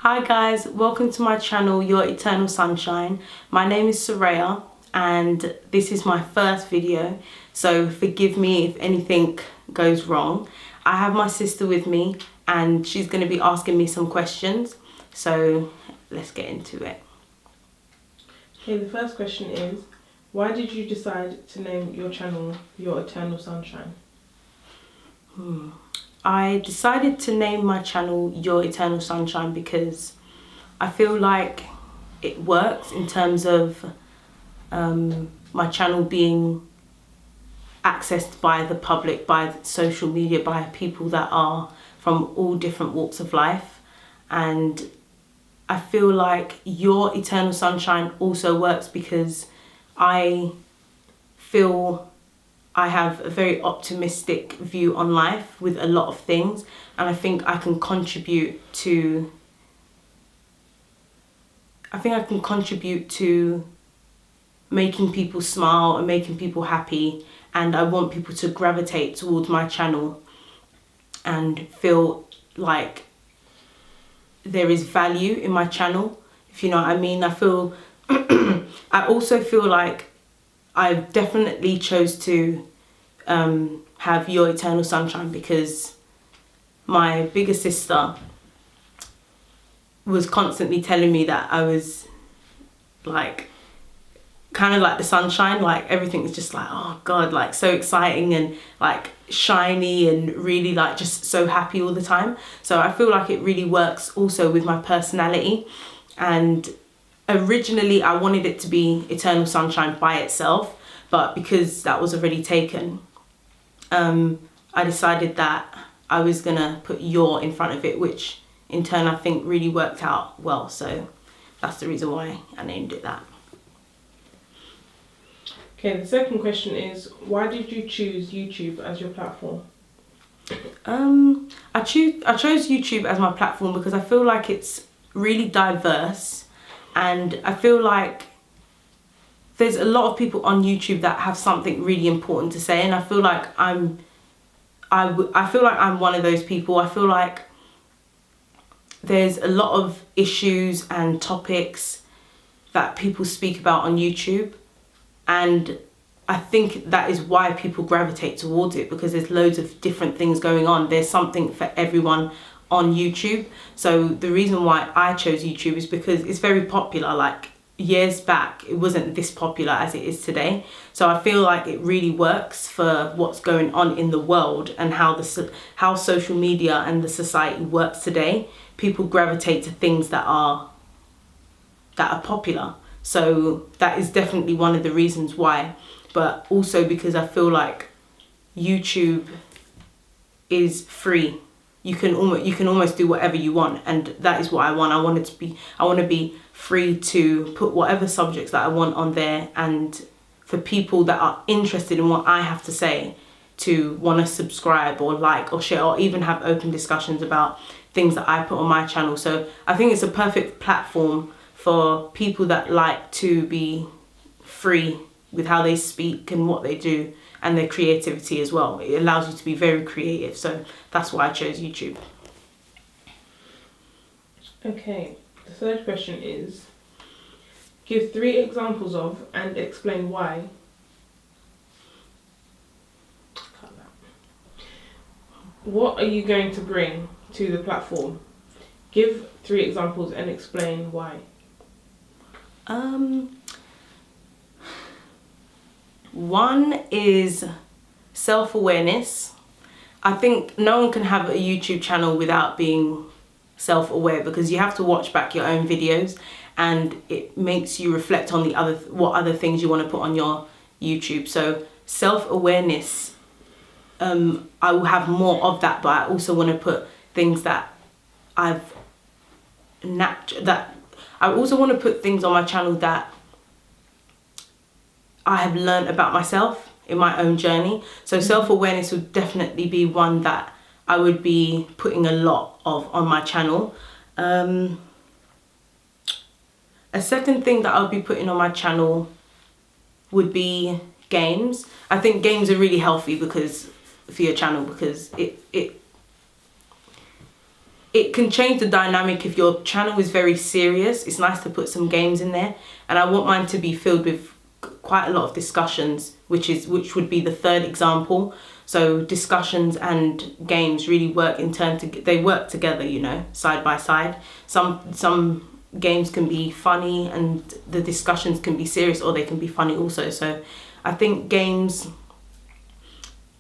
Hi guys, welcome to my channel, Your Eternal Sunshine. My name is Soraya and this is my first video, so forgive me if anything goes wrong. I have my sister with me and she's going to be asking me some questions, so let's get into it. Okay, the first question is, why did you decide to name your channel Your Eternal Sunshine? I decided to name my channel Your Eternal Sunshine because I feel like it works in terms of my channel being accessed by the public, by social media, by people that are from all different walks of life. And I feel like Your Eternal Sunshine also works because I feel I have a very optimistic view on life with a lot of things, and I think I can contribute to making people smile and making people happy, and I want people to gravitate towards my channel and feel like there is value in my channel, if you know what I mean. I also feel like I definitely chose to have Your Eternal Sunshine because my bigger sister was constantly telling me that I was like kind of like the sunshine, like everything was just like, oh god, like so exciting and like shiny and really like just so happy all the time. So I feel like it really works also with my personality. And originally I wanted it to be Eternal Sunshine by itself, but because that was already taken, I decided that I was gonna put Your in front of it, which in turn I think really worked out well. So that's the reason why I named it that. Okay, the second question is, why did you choose YouTube as your platform? I chose YouTube as my platform because I feel like it's really diverse, and I feel like there's a lot of people on YouTube that have something really important to say, and I feel like I'm one of those people. I feel like there's a lot of issues and topics that people speak about on YouTube, and I think that is why people gravitate towards it, because there's loads of different things going on. There's something for everyone on YouTube. So the reason why I chose YouTube is because it's very popular. Like years back, it wasn't this popular as it is today. So I feel like it really works for what's going on in the world and how social media and the society works today. People gravitate to things that are popular. So that is definitely one of the reasons why. But also because I feel like YouTube is free. You can almost do whatever you want, and that is what I want. I want to be free to put whatever subjects that I want on there, and for people that are interested in what I have to say to want to subscribe or like or share or even have open discussions about things that I put on my channel. So I think it's a perfect platform for people that like to be free with how they speak and what they do, and their creativity as well. It allows you to be very creative, so that's why I chose YouTube. Okay, the third question is, give 3 examples of and explain why. What are you going to bring to the platform? Give 3 examples and explain why. One is self-awareness. I think no one can have a YouTube channel without being self-aware, because you have to watch back your own videos and it makes you reflect on what other things you want to put on your YouTube. So self-awareness, I will have more of that, but I also want to put things that I also want to put things on my channel that I have learned about myself in my own journey. So self-awareness would definitely be one that I would be putting a lot of on my channel. A second thing that I'll be putting on my channel would be games. I think games are really healthy for your channel, because it can change the dynamic if your channel is very serious. It's nice to put some games in there, and I want mine to be filled with quite a lot of discussions, which would be the third example. So discussions and games really work they work together, you know, side by side. Some games can be funny and the discussions can be serious, or they can be funny also. So I think games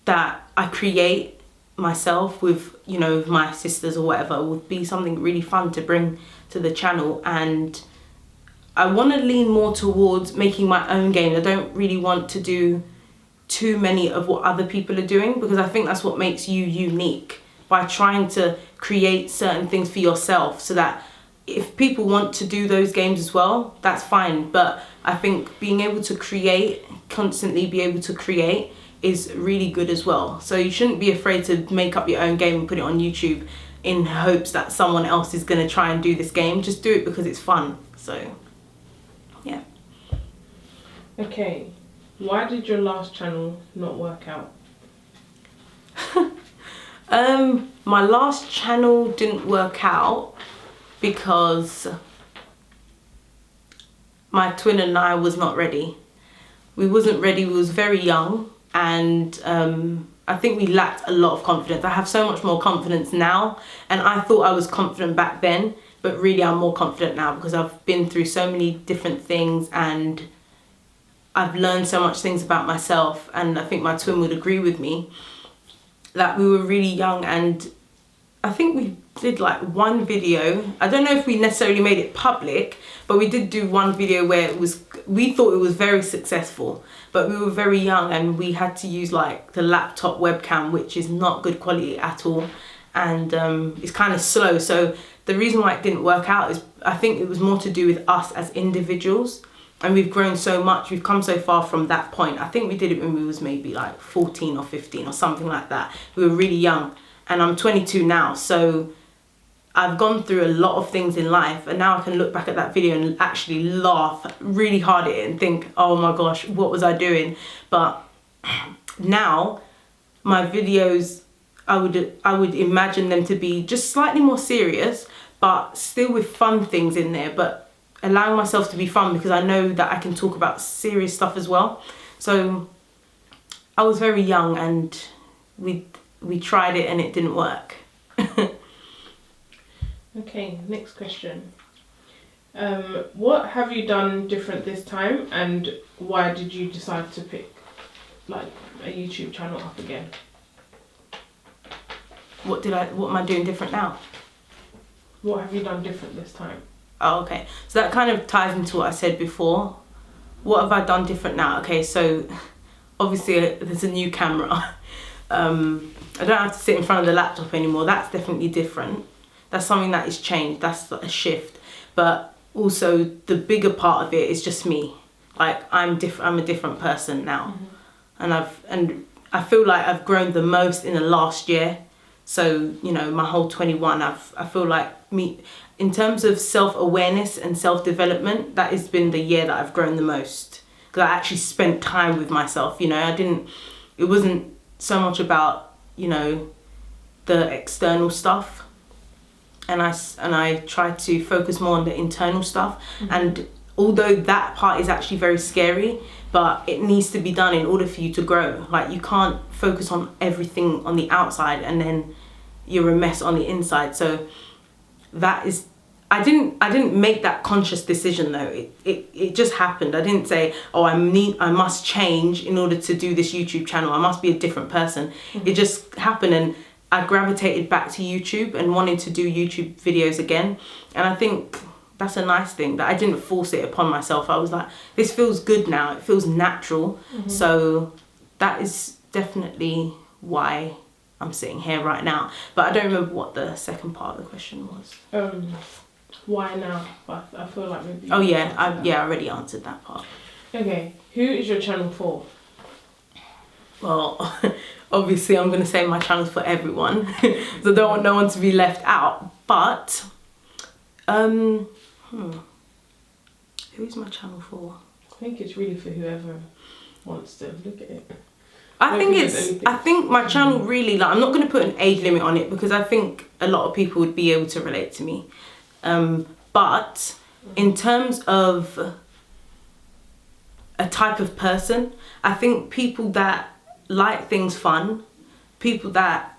that I create myself with, you know, my sisters or whatever, would be something really fun to bring to the channel. And I want to lean more towards making my own games. I don't really want to do too many of what other people are doing, because I think that's what makes you unique, by trying to create certain things for yourself, so that if people want to do those games as well, that's fine. But I think being able to create, constantly be able to create, is really good as well. So you shouldn't be afraid to make up your own game and put it on YouTube in hopes that someone else is going to try and do this game. Just do it because it's fun. So yeah. Okay, why did your last channel not work out? My last channel didn't work out because my twin and I was not ready. We wasn't ready. We was very young, and I think we lacked a lot of confidence. I have so much more confidence now, and I thought I was confident back then, but really I'm more confident now because I've been through so many different things and I've learned so much things about myself. And I think my twin would agree with me that we were really young, and I think we did like one video. I don't know if we necessarily made it public, but we did do one video where we thought it was very successful, but we were very young and we had to use like the laptop webcam, which is not good quality at all, and it's kind of slow. So the reason why it didn't work out is I think it was more to do with us as individuals, and we've grown so much, we've come so far from that point. I think we did it when we was maybe like 14 or 15 or something like that. We were really young, and I'm 22 now, so I've gone through a lot of things in life, and now I can look back at that video and actually laugh really hard at it and think, oh my gosh, what was I doing? But now my videos, I would imagine them to be just slightly more serious, but still with fun things in there, but allowing myself to be fun, because I know that I can talk about serious stuff as well. So I was very young, and we tried it and it didn't work. Okay, next question. What have you done different this time, and why did you decide to pick like a YouTube channel up again? What am I doing different now? What have you done different this time? Oh, okay. So that kind of ties into what I said before. What have I done different now? Okay, so obviously there's a new camera. I don't have to sit in front of the laptop anymore. That's definitely different. That's something that is changed. That's a shift. But also the bigger part of it is just me. Like I'm a different person now. Mm-hmm. And I feel like I've grown the most in the last year. So, you know, my whole 21, I feel like me, in terms of self-awareness and self-development, that has been the year that I've grown the most. Because I actually spent time with myself, you know. It wasn't so much about, you know, the external stuff. And I tried to focus more on the internal stuff. Mm-hmm. And although that part is actually very scary, but it needs to be done in order for you to grow. Like you can't focus on everything on the outside and then you're a mess on the inside. So that is, I didn't make that conscious decision though. It just happened. I didn't say, oh, I must change in order to do this YouTube channel. I must be a different person. Mm-hmm. It just happened, and I gravitated back to YouTube and wanted to do YouTube videos again. And I think that's a nice thing, that I didn't force it upon myself. I was like, this feels good now. It feels natural. Mm-hmm. So that is definitely why I'm sitting here right now. But I don't remember what the second part of the question was. Why now? But I feel like maybe. Oh yeah, I already answered that part. Okay, who is your channel for? Well, obviously I'm going to say my channel's for everyone. So I don't want no one to be left out. But who is my channel for? I think it's really for whoever wants to look at it. I think my channel really, like, I'm not going to put an age limit on it because I think a lot of people would be able to relate to me. But in terms of a type of person, I think people that like things fun, people that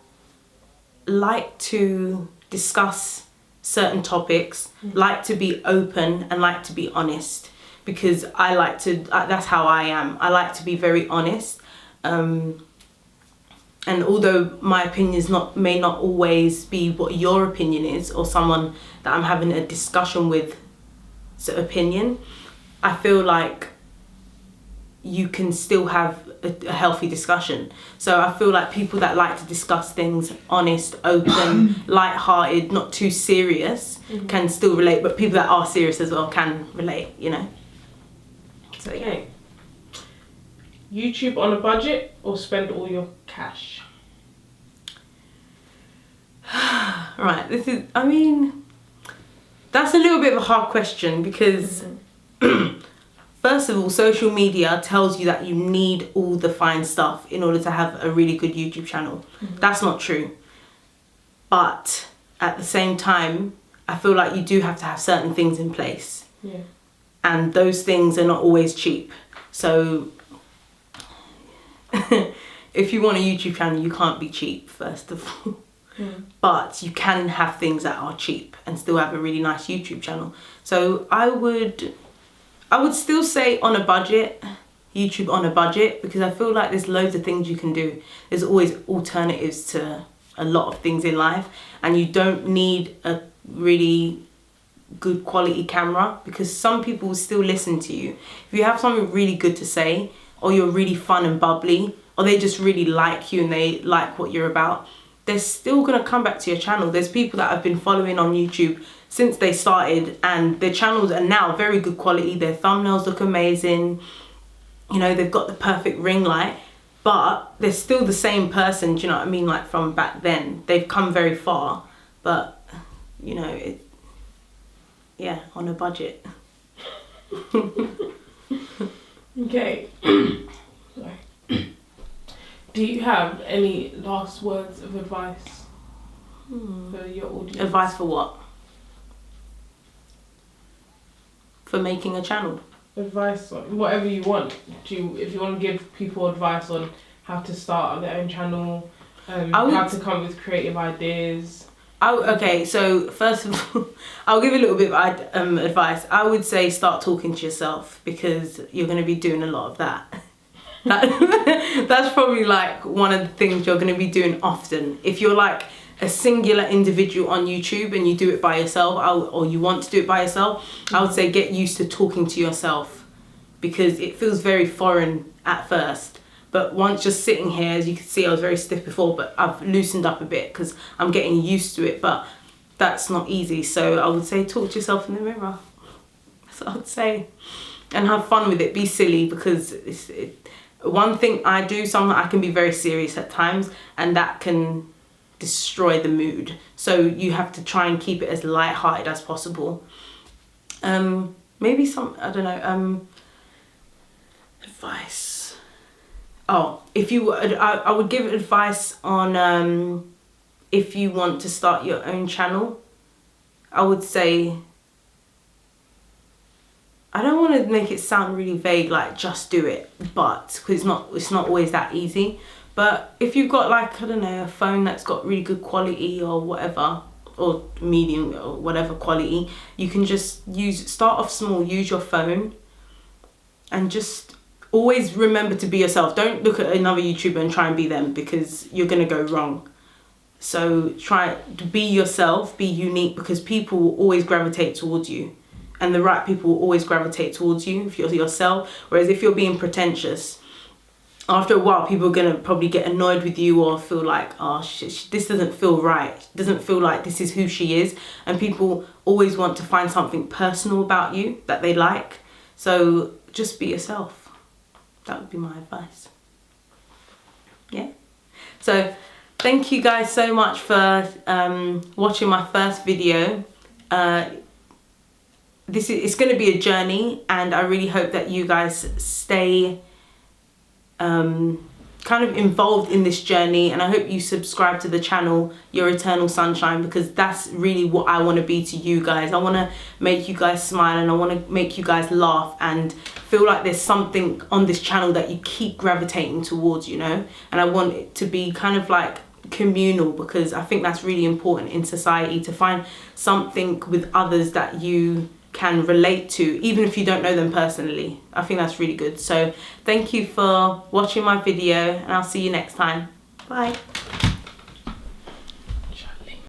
like to discuss certain topics, like to be open and like to be honest, because I like to, that's how I am. I like to be very honest. And although my opinion may not always be what your opinion is, or someone that I'm having a discussion with opinion, I feel like you can still have a healthy discussion. So I feel like people that like to discuss things honest, open, light-hearted, not too serious, can still relate, but people that are serious as well can relate, you know. So, okay. YouTube on a budget or spend all your cash? Right, this is, I mean, that's a little bit of a hard question because first of all, social media tells you that you need all the fine stuff in order to have a really good YouTube channel. That's not true. But at the same time, I feel like you do have to have certain things in place. Yeah. And those things are not always cheap. So if you want a YouTube channel, you can't be cheap, first of all. But you can have things that are cheap and still have a really nice YouTube channel. So I would still say on a budget, YouTube on a budget, because I feel like there's loads of things you can do. There's always alternatives to a lot of things in life, and you don't need a really good quality camera because some people will still listen to you. If you have something really good to say, or you're really fun and bubbly, or they just really like you and they like what you're about, they're still going to come back to your channel. There's people that I've been following on YouTube since they started, and their channels are now very good quality. Their thumbnails look amazing. You know, they've got the perfect ring light, but they're still the same person. Do you know what I mean? Like from back then, they've come very far, but you know, yeah, on a budget. Okay. Sorry. Do you have any last words of advice for your audience? Advice for what? For making a channel? Advice on whatever you want. If you want to give people advice on how to start their own channel, how to come up with creative ideas. Okay, so first of all, I'll give a little bit of advice. I would say start talking to yourself because you're going to be doing a lot of that. That's probably like one of the things you're going to be doing often. If you're like a singular individual on YouTube and you do it by yourself, or you want to do it by yourself, I would say get used to talking to yourself because it feels very foreign at first. But once you're sitting here, as you can see, I was very stiff before, but I've loosened up a bit because I'm getting used to it. But that's not easy. So I would say talk to yourself in the mirror. That's what I would say. And have fun with it. Be silly because one thing I do, I can be very serious at times, and that can destroy the mood. So you have to try and keep it as light-hearted as possible. Maybe I don't know, advice. Oh, I would give advice on if you want to start your own channel. I would say, I don't want to make it sound really vague, like just do it, but because it's not always that easy. But if you've got like, I don't know, a phone that's got really good quality or whatever, or medium or whatever quality, you can just start off small, use your phone, and just always remember to be yourself. Don't look at another YouTuber and try and be them because you're going to go wrong. So try to be yourself, be unique, because people will always gravitate towards you. And the right people will always gravitate towards you if you're yourself. Whereas if you're being pretentious, after a while people are going to probably get annoyed with you or feel like, oh, this doesn't feel right. It doesn't feel like this is who she is. And people always want to find something personal about you that they like. So just be yourself. That would be my advice. Yeah. So thank you guys so much for watching my first video. It's going to be a journey, and I really hope that you guys stay kind of involved in this journey, and I hope you subscribe to the channel Your Eternal Sunshine, because that's really what I want to be to you guys. I want to make you guys smile, and I want to make you guys laugh and feel like there's something on this channel that you keep gravitating towards, you know. And I want it to be kind of like communal, because I think that's really important in society, to find something with others that you can relate to, even if you don't know them personally. I think that's really good. So thank you for watching my video, and I'll see you next time. Bye.